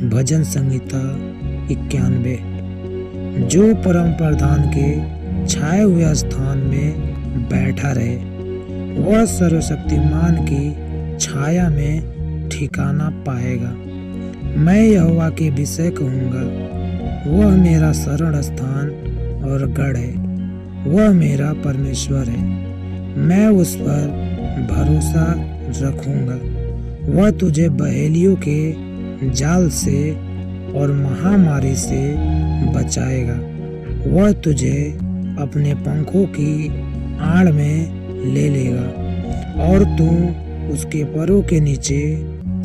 भजन संहिता 91। जो परम प्रधान के छाए हुए स्थान में बैठा रहे, वह सर्वशक्तिमान की छाया में ठिकाना पाएगा। मैं यहोवा के विषय कहूँगा, वह मेरा शरण स्थान और गढ़ है, वह मेरा परमेश्वर है। मैं उस पर भरोसा रखूँगा। वह तुझे बहेलियों के जाल से और महामारी से बचाएगा। वह तुझे अपने पंखों की आड़ में ले लेगा और तू उसके परों के नीचे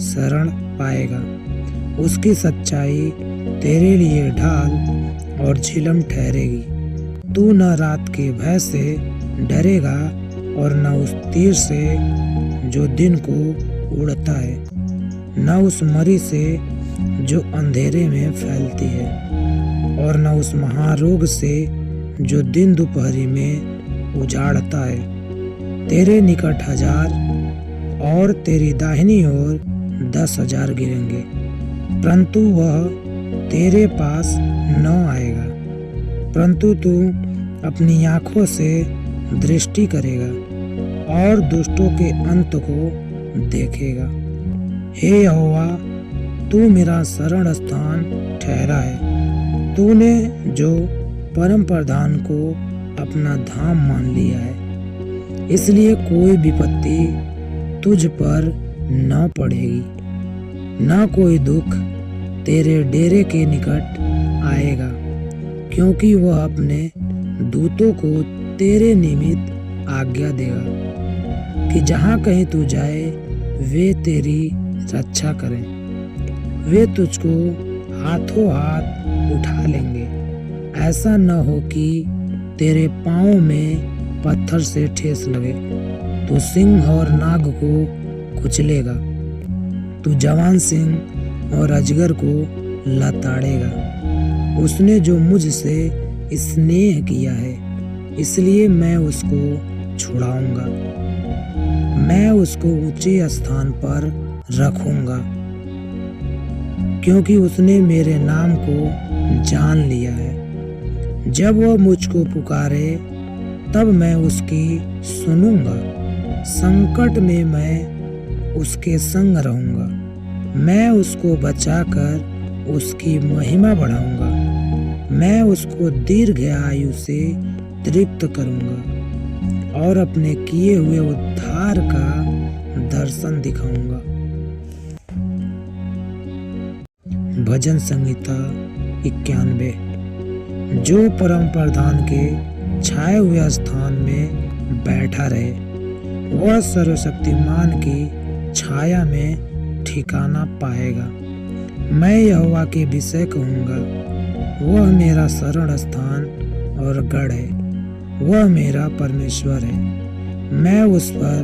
शरण पाएगा। उसकी सच्चाई तेरे लिए ढाल और झिलम ठहरेगी। तू न रात के भय से डरेगा और न उस तीर से जो दिन को उड़ता है, न उस मरी से जो अंधेरे में फैलती है, और न उस महारोग से जो दिन दोपहरी में उजाड़ता है। तेरे निकट 1000 और तेरी दाहिनी ओर 10,000 गिरेंगे, परंतु वह तेरे पास न आएगा। परंतु तू अपनी आँखों से दृष्टि करेगा और दुष्टों के अंत को देखेगा। हे यहोवा, तू मेरा शरण स्थान ठहरा है। तूने जो परम प्रधान को अपना धाम मान लिया है, इसलिए कोई विपत्ति तुझ पर न पड़ेगी, न कोई दुख तेरे डेरे के निकट आएगा, क्योंकि वह अपने दूतों को तेरे निमित्त आज्ञा देगा कि जहाँ कहीं तू जाए वे तेरी रक्षा करें। वे तुझको हाथों हाथ उठा लेंगे, ऐसा न हो कि तेरे पाँव में पत्थर से ठेस लगे। तू सिंह और नाग को कुचलेगा, तू जवान सिंह और अजगर को लताड़ेगा। उसने जो मुझसे स्नेह किया है, इसलिए मैं उसको छुड़ाऊंगा। मैं उसको ऊंचे स्थान पर रखूंगा, क्योंकि उसने मेरे नाम को जान लिया है। जब वह मुझको पुकारे, तब मैं उसकी सुनूंगा। संकट में मैं उसके संग रहूंगा। मैं उसको बचाकर उसकी महिमा बढ़ाऊंगा। मैं उसको दीर्घ आयु से तृप्त करूंगा और अपने किए हुए उद्धार का दर्शन दिखाऊंगा। भजन संहिता 91। जो परम प्रधान के छाए हुए स्थान में बैठा रहे, वह सर्वशक्तिमान की छाया में ठिकाना पाएगा। मैं यहोवा के विषय कहूँगा, वह मेरा शरण स्थान और गढ़ है, वह मेरा परमेश्वर है। मैं उस पर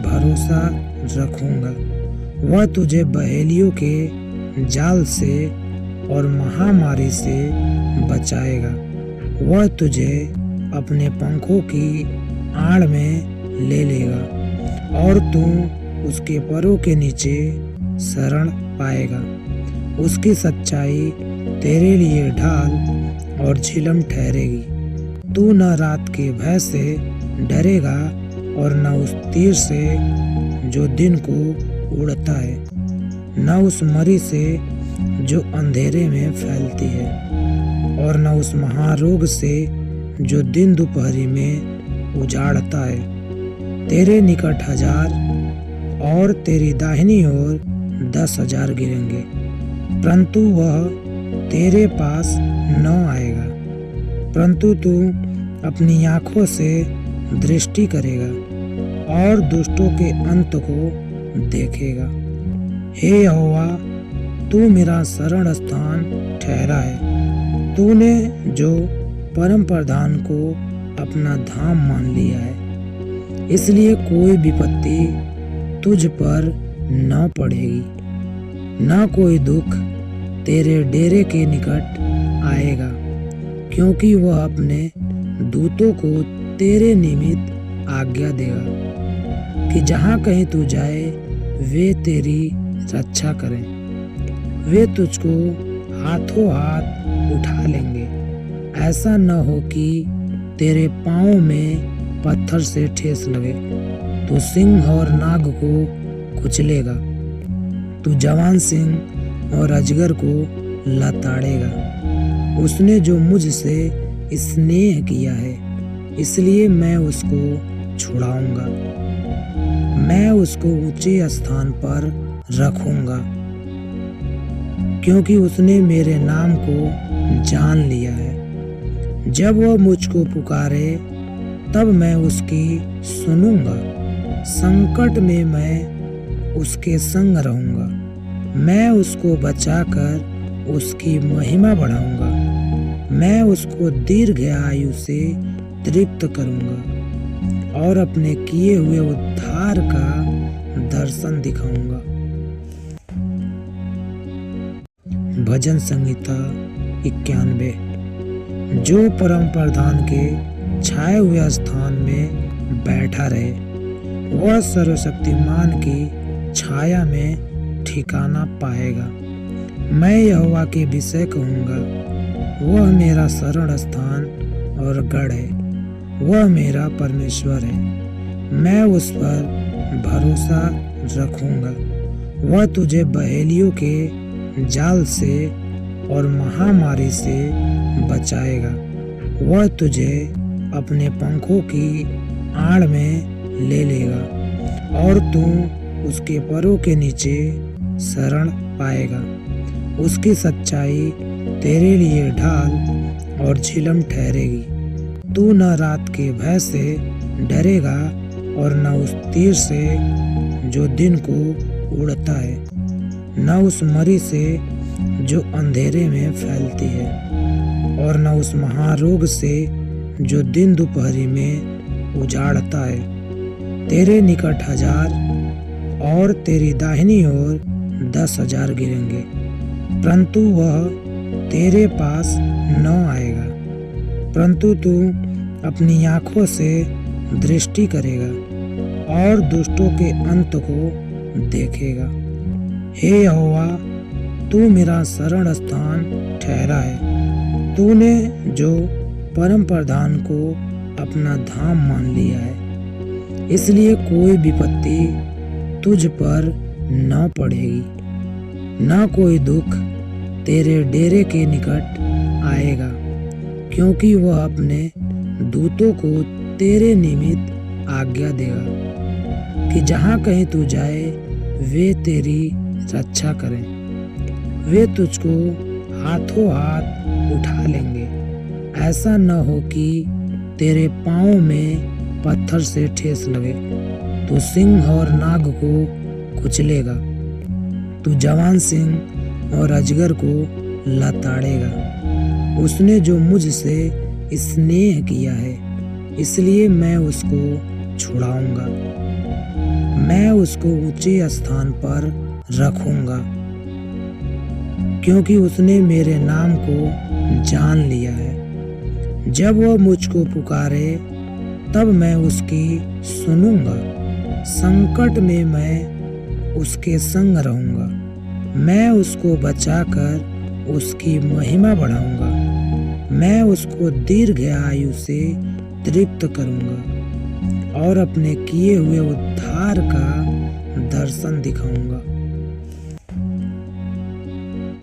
भरोसा रखूँगा। वह तुझे बहेलियों के जाल से और महामारी से बचाएगा। वह तुझे अपने पंखों की आड़ में ले लेगा और तू उसके परों के नीचे शरण पाएगा। उसकी सच्चाई तेरे लिए ढाल और झिलम ठहरेगी। तू न रात के भय से डरेगा और न उस तीर से जो दिन को उड़ता है, न उस मरी से जो अंधेरे में फैलती है, और न उस महारोग से जो दिन दोपहरी में उजाड़ता है। तेरे निकट 1000 और तेरी दाहिनी ओर 10,000 गिरेंगे, परंतु वह तेरे पास न आएगा। परंतु तू अपनी आँखों से दृष्टि करेगा और दुष्टों के अंत को देखेगा। हे यहोवा, तू मेरा शरण स्थान ठहरा है। तूने जो परम प्रधान को अपना धाम मान लिया है, इसलिए कोई विपत्ति तुझ पर न पड़ेगी, न कोई दुख तेरे डेरे के निकट आएगा, क्योंकि वह अपने दूतों को तेरे निमित्त आज्ञा देगा कि जहाँ कहीं तू जाए वे तेरी रक्षा करें। वे तुझको हाथों हाथ उठा लेंगे। ऐसा न हो कि तेरे पाँव में पत्थर से ठेस लगे। तू सिंह और नाग को कुचलेगा। तू जवान सिंह और अजगर को लताड़ेगा। उसने जो मुझसे स्नेह किया है, इसलिए मैं उसको छुड़ाऊंगा। मैं उसको ऊंचे स्थान पर रखूंगा, क्योंकि उसने मेरे नाम को जान लिया है। जब वह मुझको पुकारे, तब मैं उसकी सुनूंगा। संकट में मैं उसके संग रहूंगा। मैं उसको बचाकर उसकी महिमा बढ़ाऊंगा। मैं उसको दीर्घ आयु से तृप्त करूंगा और अपने किए हुए उद्धार का दर्शन दिखाऊंगा। भजन संहिता 91। जो परम प्रधान के छाए हुए स्थान में बैठा रहे, वह सर्वशक्तिमान की छाया में ठिकाना पाएगा। मैं यहोवा के विषय कहूँगा, वह मेरा शरण स्थान और गढ़ है। वह मेरा परमेश्वर है। मैं उस पर भरोसा रखूँगा। वह तुझे बहेलियों के जाल से और महामारी से बचाएगा। वह तुझे अपने पंखों की आड़ में ले लेगा और तू उसके परों के नीचे शरण पाएगा। उसकी सच्चाई तेरे लिए ढाल और झिलम ठहरेगी। तू न रात के भय से डरेगा और न उस तीर से जो दिन को उड़ता है, न उस मरी से जो अंधेरे में फैलती है, और न उस महारोग से जो दिन दोपहरी में उजाड़ता है। तेरे निकट 1000 और तेरी दाहिनी ओर 10,000 गिरेंगे, परंतु वह तेरे पास न आएगा। परंतु तू अपनी आँखों से दृष्टि करेगा और दुष्टों के अंत को देखेगा। हे यहोवा, तू मेरा शरण स्थान ठहरा है। तूने जो परम प्रधान को अपना धाम मान लिया है, इसलिए कोई विपत्ति तुझ पर न पड़ेगी, न कोई दुख तेरे डेरे के निकट आएगा, क्योंकि वह अपने दूतों को तेरे निमित्त आज्ञा देगा कि जहाँ कहीं तू जाए वे तेरी रक्षा करें। वे तुझको हाथों हाथ उठा लेंगे। ऐसा न हो कि तेरे पाँव में पत्थर से ठेस लगे। तू सिंह और नाग को कुचलेगा। तू जवान सिंह और अजगर को लताड़ेगा। उसने जो मुझसे स्नेह किया है, इसलिए मैं उसको छुड़ाऊंगा। मैं उसको ऊंचे स्थान पर रखूंगा, क्योंकि उसने मेरे नाम को जान लिया है। जब वह मुझको पुकारे, तब मैं उसकी सुनूंगा। संकट में मैं उसके संग रहूंगा। मैं उसको बचाकर उसकी महिमा बढ़ाऊंगा। मैं उसको दीर्घ आयु से तृप्त करूंगा और अपने किए हुए उद्धार का दर्शन दिखाऊंगा।